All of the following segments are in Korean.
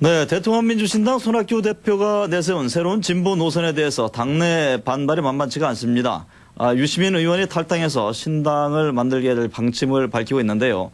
네, 대통합민주신당 손학규 대표가 내세운 새로운 진보 노선에 대해서 당내 반발이 만만치가 않습니다. 유시민 의원이 탈당해서 신당을 만들게 될 방침을 밝히고 있는데요.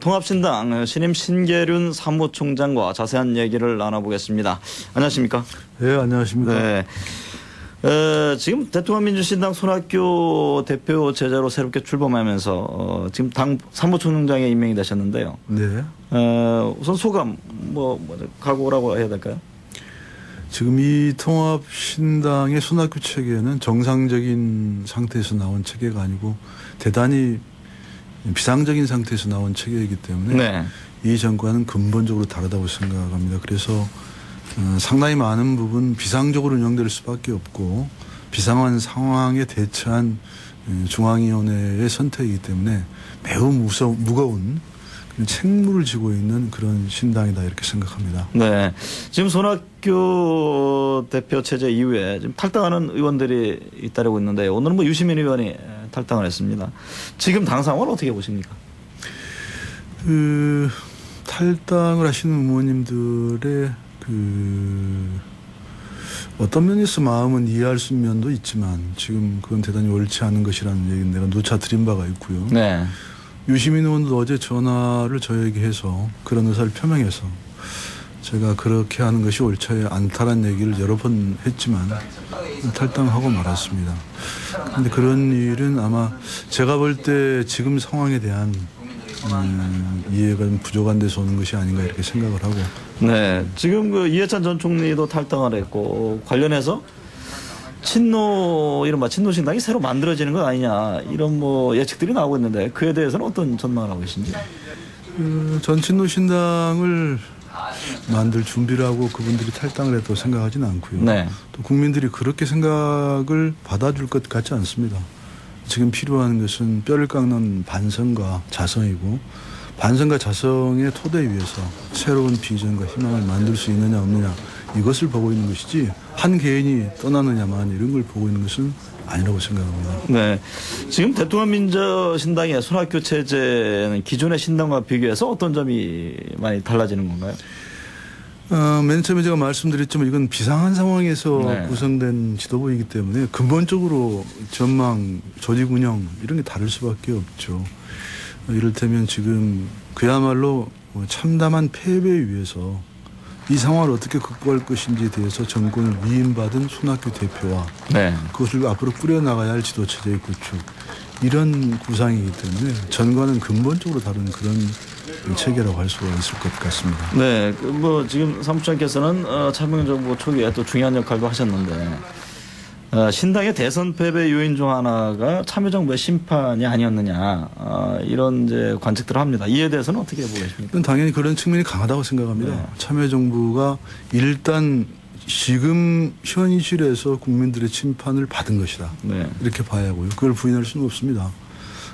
통합신당 신임 신계륜 사무총장과 자세한 얘기를 나눠보겠습니다. 안녕하십니까? 네, 안녕하십니까? 네. 지금 대통합민주신당 손학규 대표 제자로 새롭게 출범하면서 지금 당 사무총장에 임명이 되셨는데요. 네. 우선 소감, 각오라고 해야 될까요? 지금 이 통합신당의 손학규 체계는 정상적인 상태에서 나온 체계가 아니고 대단히 비상적인 상태에서 나온 체계이기 때문에 네. 이 정권은 근본적으로 다르다고 생각합니다. 그래서 상당히 많은 부분 비상적으로 운영될 수밖에 없고 비상한 상황에 대처한 중앙위원회의 선택이기 때문에 매우 무거운 책무를 지고 있는 그런 신당이다 이렇게 생각합니다. 네, 지금 손학규 대표 체제 이후에 지금 탈당하는 의원들이 잇따르고 있는데 오늘은 유시민 의원이 탈당을 했습니다. 지금 당 상황을 어떻게 보십니까? 탈당을 하시는 의원님들의 어떤 면에서 마음은 이해할 수 있는 면도 있지만 지금 그건 대단히 옳지 않은 것이라는 얘기는 내가 누차 드린 바가 있고요. 네. 유시민 의원도 어제 전화를 저에게 해서 그런 의사를 표명해서 제가 그렇게 하는 것이 옳지 않다라는 얘기를 여러 번 했지만 탈당하고 말았습니다. 그런데 그런 일은 아마 제가 볼 때 지금 상황에 대한 이해가 좀 부족한 데서 오는 것이 아닌가 이렇게 생각을 하고. 네, 지금 이해찬 전 총리도 탈당을 했고 관련해서 이른바 친노신당이 새로 만들어지는 것 아니냐 이런 예측들이 나오고 있는데 그에 대해서는 어떤 전망을 하고 계신지? 전 친노신당을 만들 준비를 하고 그분들이 탈당을 했다고 생각하지는 않고요. 네. 또 국민들이 그렇게 생각을 받아줄 것 같지 않습니다. 지금 필요한 것은 뼈를 깎는 반성과 자성이고 반성과 자성의 토대 위에서 새로운 비전과 희망을 만들 수 있느냐 없느냐 이것을 보고 있는 것이지 한 개인이 떠나느냐만 이런 걸 보고 있는 것은 아니라고 생각합니다. 네, 지금 대통합민주신당의 손학규 체제는 기존의 신당과 비교해서 어떤 점이 많이 달라지는 건가요? 맨 처음에 제가 말씀드렸지만 이건 비상한 상황에서 네. 구성된 지도부이기 때문에 근본적으로 전망, 조직 운영 이런 게 다를 수밖에 없죠. 이를테면 지금 그야말로 참담한 패배에 위해서 이 상황을 어떻게 극복할 것인지에 대해서 정권을 위임받은 손학규 대표와 네. 그것을 앞으로 꾸려나가야 할 지도체제의 구축 이런 구상이기 때문에 전과는 근본적으로 다른 그런 체계라고 할 수가 있을 것 같습니다. 네, 지금 사무총장께서는 참여정부 초기에 또 중요한 역할도 하셨는데 신당의 대선 패배 요인 중 하나가 참여정부의 심판이 아니었느냐 이런 이제 관측들을 합니다. 이에 대해서는 어떻게 보고 계십니까? 당연히 그런 측면이 강하다고 생각합니다. 네. 참여정부가 일단 지금 현실에서 국민들의 심판을 받은 것이다. 네. 이렇게 봐야 하고요. 그걸 부인할 수는 없습니다.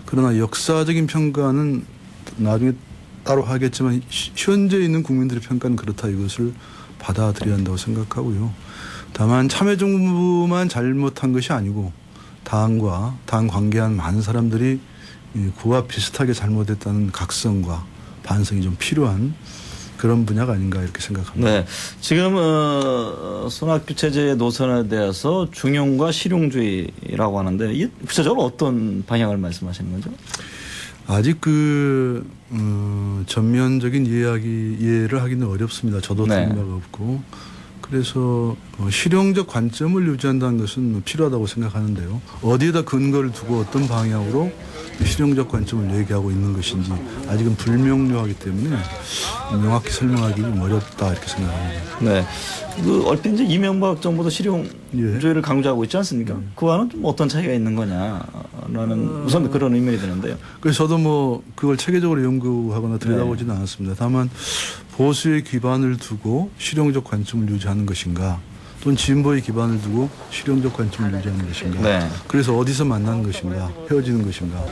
그러나 역사적인 평가는 나중에 따로 하겠지만 현재 있는 국민들의 평가는 그렇다 이것을 받아들여야 한다고 생각하고요. 다만 참여정부만 잘못한 것이 아니고 당과 당 관계한 많은 사람들이 그와 비슷하게 잘못했다는 각성과 반성이 좀 필요한 그런 분야가 아닌가 이렇게 생각합니다. 네, 지금 손학규 체제의 노선에 대해서 중용과 실용주의라고 하는데 이게 구체적으로 어떤 방향을 말씀하시는 거죠? 아직 전면적인 이해를 하기는 어렵습니다. 저도 네. 들은 바가 없고. 그래서 실용적 관점을 유지한다는 것은 필요하다고 생각하는데요. 어디에다 근거를 두고 어떤 방향으로 실용적 관점을 얘기하고 있는 것인지 아직은 불명료하기 때문에 명확히 설명하기 좀 어렵다 이렇게 생각합니다. 네, 얼핏 이제 이명박 정부도 실용주의를 강조하고 있지 않습니까? 그와는 좀 어떤 차이가 있는 거냐라는 우선 그런 의문이 드는데요. 그래서 저도 그걸 체계적으로 연구하거나 들여다보지는 않았습니다. 다만 보수의 기반을 두고 실용적 관점을 유지하는 것인가 또는 진보의 기반을 두고 실용적 관점을 유지하는 것인가. 네. 그래서 어디서 만나는 것인가 헤어지는 것인가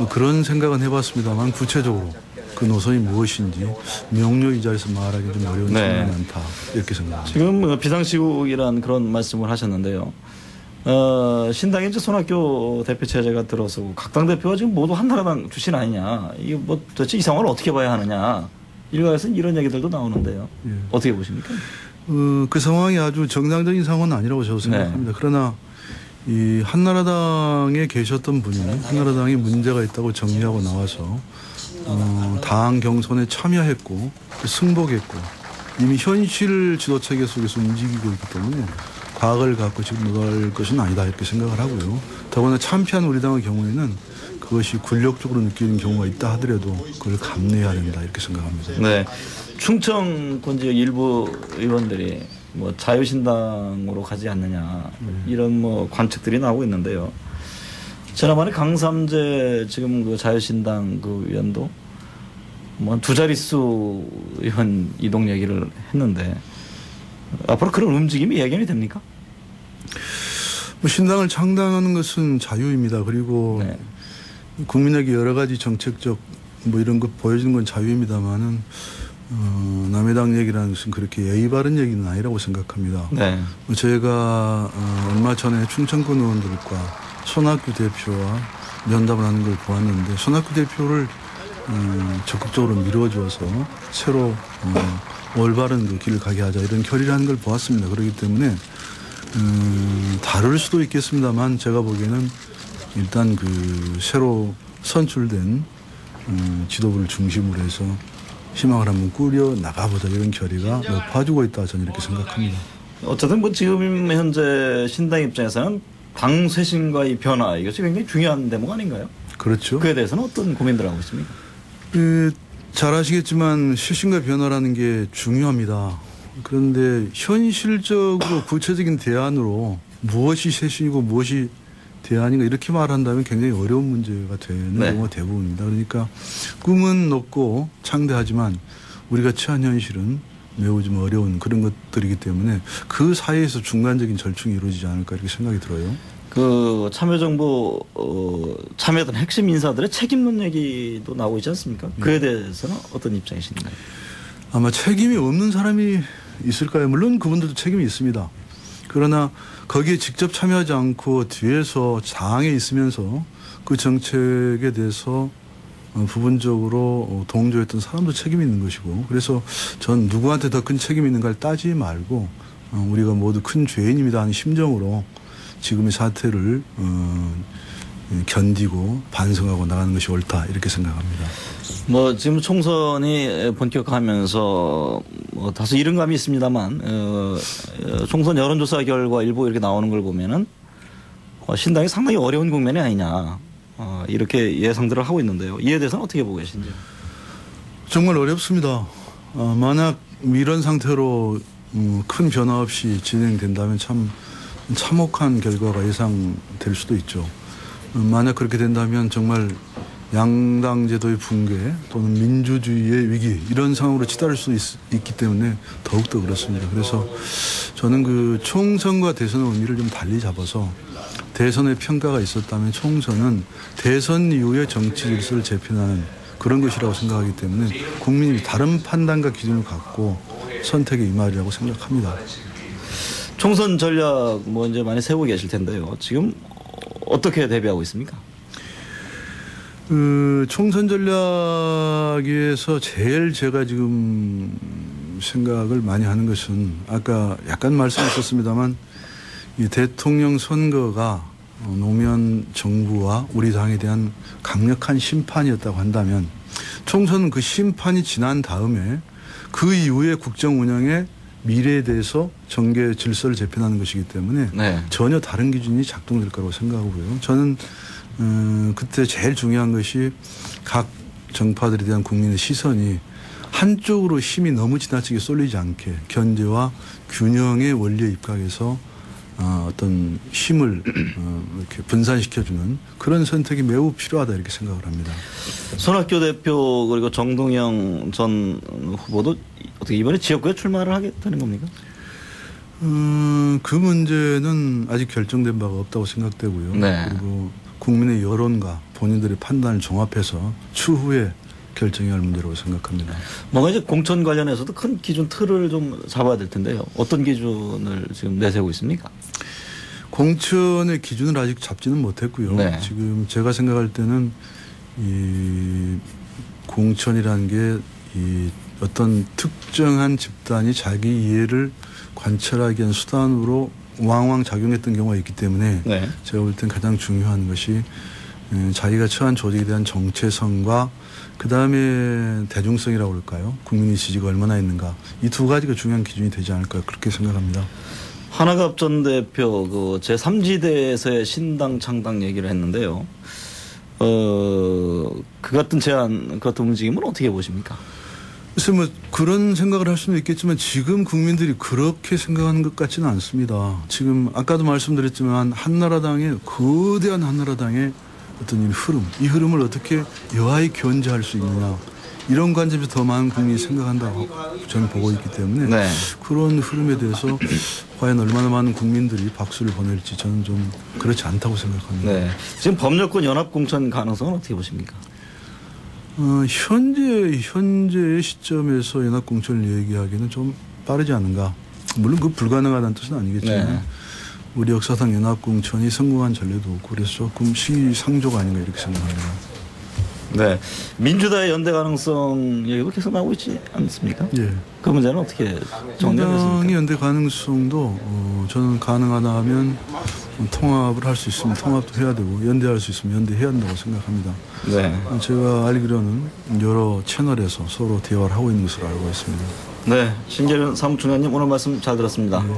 그런 생각은 해봤습니다만 구체적으로 그 노선이 무엇인지 명료히 이 자리에서 말하기 좀 어려운 측면이 많다 이렇게 생각합니다. 지금 비상시국이라는 그런 말씀을 하셨는데요. 신당에 이제 손학규 대표 체제가 들어서고 각 당 대표가 지금 모두 한나라당 출신 아니냐. 이게 도대체 이 상황을 어떻게 봐야 하느냐. 일각에서는 이런 얘기들도 나오는데요. 예. 어떻게 보십니까? 그 상황이 아주 정상적인 상황은 아니라고 저도 생각합니다. 그러나 이 한나라당에 계셨던 분이 한나라당이 문제가 있다고 정리하고 나와서 당 경선에 참여했고 승복했고 이미 현실 지도체계 속에서 움직이고 있기 때문에 과거를 갖고 지금 누갈 것은 아니다 이렇게 생각을 하고요. 더구나 참패한 우리 당의 경우에는 그것이 굴욕적으로 느끼는 경우가 있다 하더라도 그걸 감내해야 된다 이렇게 생각합니다. 네. 충청권 지역 일부 의원들이 뭐 자유신당으로 가지 않느냐 이런 뭐 관측들이 나오고 있는데요. 지난번에 강삼재 지금 그 자유신당 그 의원도 뭐 두 자릿수 의원 이동 얘기를 했는데 앞으로 그런 움직임이 예견이 됩니까? 뭐 신당을 창당하는 것은 자유입니다. 그리고 네. 국민에게 여러 가지 정책적 뭐 이런 것 보여주는 건 자유입니다만은 남의 당 얘기라는 것은 그렇게 예의 바른 얘기는 아니라고 생각합니다. 네. 제가 얼마 전에 충청권 의원들과 손학규 대표와 면담을 하는 걸 보았는데 손학규 대표를 적극적으로 밀어주어서 새로 올바른 그 길을 가게 하자 이런 결의를 하는 걸 보았습니다. 그렇기 때문에 다를 수도 있겠습니다만 제가 보기에는 일단 그 새로 선출된 지도부를 중심으로 해서 희망을 한번 꾸려 나가보자 이런 결의가 높아지고 있다 저는 이렇게 생각합니다. 어쨌든 뭐 지금 현재 신당 입장에서는 당 쇄신과의 변화 이것이 굉장히 중요한 대목 아닌가요? 그렇죠. 그에 대해서는 어떤 고민들 하고 있습니까? 잘 아시겠지만 쇄신과 변화라는 게 중요합니다. 그런데 현실적으로 구체적인 대안으로 무엇이 쇄신이고 무엇이 대안인가 이렇게 말한다면 굉장히 어려운 문제가 되는 경우가 대부분입니다. 그러니까 꿈은 높고 창대하지만 우리가 처한 현실은 매우 좀 어려운 그런 것들이기 때문에 그 사이에서 중간적인 절충이 이루어지지 않을까 이렇게 생각이 들어요. 그 참여정부 참여했던 핵심 인사들의 책임론 얘기도 나오고 있지 않습니까? 그에 대해서는 어떤 입장이신가요? 아마 책임이 없는 사람이 있을까요? 물론 그분들도 책임이 있습니다. 그러나 거기에 직접 참여하지 않고 뒤에서 당에 있으면서 그 정책에 대해서 부분적으로 동조했던 사람도 책임이 있는 것이고 그래서 전 누구한테 더 큰 책임이 있는가를 따지지 말고 우리가 모두 큰 죄인입니다 하는 심정으로 지금의 사태를 견디고 반성하고 나가는 것이 옳다 이렇게 생각합니다. 뭐 지금 총선이 본격화하면서 뭐 다소 이른감이 있습니다만 총선 여론조사 결과 일부 이렇게 나오는 걸 보면은 신당이 상당히 어려운 국면이 아니냐 이렇게 예상들을 하고 있는데요. 이에 대해서는 어떻게 보고 계신지요? 정말 어렵습니다. 만약 이런 상태로 큰 변화 없이 진행된다면 참 참혹한 결과가 예상될 수도 있죠. 만약 그렇게 된다면 정말 양당 제도의 붕괴 또는 민주주의의 위기 이런 상황으로 치달을 수 있기 때문에 더욱더 그렇습니다. 그래서 저는 그 총선과 대선의 의미를 좀 달리 잡아서 대선의 평가가 있었다면 총선은 대선 이후의 정치 질서를 재편하는 그런 것이라고 생각하기 때문에 국민이 다른 판단과 기준을 갖고 선택에 임하리라고 생각합니다. 총선 전략 뭐 이제 많이 세우고 계실 텐데요. 지금 어떻게 대비하고 있습니까? 총선 전략에서 제일 제가 지금 생각을 많이 하는 것은 아까 약간 말씀하셨습니다만 이 대통령 선거가 노무현 정부와 우리 당에 대한 강력한 심판이었다고 한다면 총선은 그 심판이 지난 다음에 그 이후에 국정 운영의 미래에 대해서 정계 질서를 재편하는 것이기 때문에 전혀 다른 기준이 작동될 거라고 생각하고요. 저는 그때 제일 중요한 것이 각 정파들에 대한 국민의 시선이 한쪽으로 힘이 너무 지나치게 쏠리지 않게 견제와 균형의 원리에 입각해서 어떤 힘을 이렇게 분산시켜주는 그런 선택이 매우 필요하다 이렇게 생각을 합니다. 손학규 대표 그리고 정동영 전 후보도 어떻게 이번에 지역구에 출마를 하게 되는 겁니까? 그 문제는 아직 결정된 바가 없다고 생각되고요. 그리고 국민의 여론과 본인들의 판단을 종합해서 추후에 결정해야 할 문제라고 생각합니다. 뭔가 이제 공천 관련해서도 큰 기준 틀을 좀 잡아야 될 텐데요. 어떤 기준을 지금 내세우고 있습니까? 공천의 기준을 아직 잡지는 못했고요. 지금 제가 생각할 때는 이 공천이라는 게 이 어떤 특정한 집단이 자기 이해를 관철하기 위한 수단으로 왕왕 작용했던 경우가 있기 때문에 네. 제가 볼 땐 가장 중요한 것이 자기가 처한 조직에 대한 정체성과 그다음에 대중성이라고 그럴까요? 국민의 지지가 얼마나 있는가. 이 두 가지가 중요한 기준이 되지 않을까 그렇게 생각합니다. 한학갑 전 대표 그 제3지대에서의 신당 창당 얘기를 했는데요. 그 같은 제안, 그 같은 움직임은 어떻게 보십니까? 글쎄 뭐 그런 생각을 할 수는 있겠지만 지금 국민들이 그렇게 생각하는 것 같지는 않습니다. 지금 아까도 말씀드렸지만 한나라당의 거대한 한나라당의 어떤 이 흐름을 어떻게 여하히 견제할 수 있느냐 이런 관점에서 더 많은 국민이 생각한다고 저는 보고 있기 때문에 네. 그런 흐름에 대해서 과연 얼마나 많은 국민들이 박수를 보낼지 저는 좀 그렇지 않다고 생각합니다. 네. 지금 법률권 연합 공천 가능성은 어떻게 보십니까? 현재의 시점에서 연합공천을 얘기하기는 좀 빠르지 않은가. 물론 그 불가능하다는 뜻은 아니겠지만 네. 우리 역사상 연합공천이 성공한 전례도 없고 그래서 조금 시기상조가 아닌가 이렇게 생각합니다. 네. 민주당의 연대 가능성 얘기가 계속 나오고 있지 않습니까? 예. 그 문제는 어떻게 민주당의 정리하겠습니까? 연대 가능성도 저는 가능하다 하면 통합을 할 수 있으면 통합도 해야 되고 연대할 수 있으면 연대해야 한다고 생각합니다. 네. 제가 알기로는 여러 채널에서 서로 대화를 하고 있는 것으로 알고 있습니다. 네. 신재련 사무총장님 오늘 말씀 잘 들었습니다. 네.